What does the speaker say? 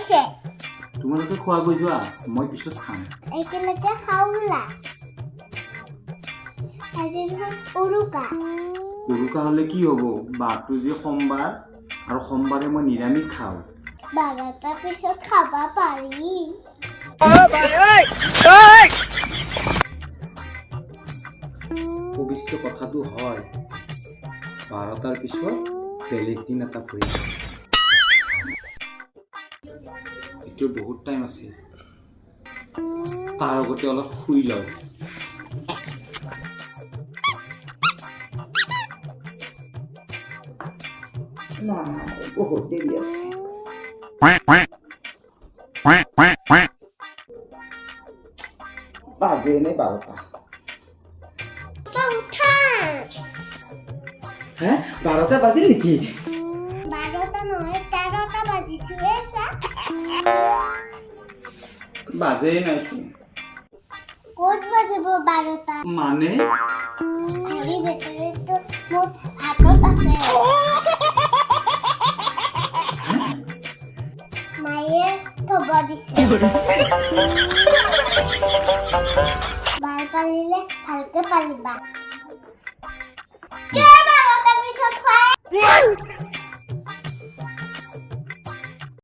হৈছে তোমালোকে খোৱা গৈ যোৱা মই পিছত খাম একেলগে খাওলা আজি উৰুকা উৰুকা হ'লে কি হ'ব বাৰটো যে সোমবাৰ আৰু সোমবাৰে মই নিৰামিষ খাওঁ 12টাৰ পিছত খাবা পাৰি অৱশ্যে কথাটো হয় 12টাৰ পিছত বেলেগ দিন এটা পৰিব এতিয়া বহুত টাইম আছে তাৰ আগতে অলপ শুই লওঁ না বহুত দেৰি আছে বাজে নে 12টা হে 12টা বাজিল নেকি 12টা নহয় 13টা বাজিছে বাজেই নাইচোন ক'ত বাজিব 12টা মানে ঘড়ী বেটাৰীটো মোৰ হাতত আছে মায়ে থব দিছে বাৰ পাৰিলে ভালকে পাৰিবা 12টাৰ পিছত খোৱা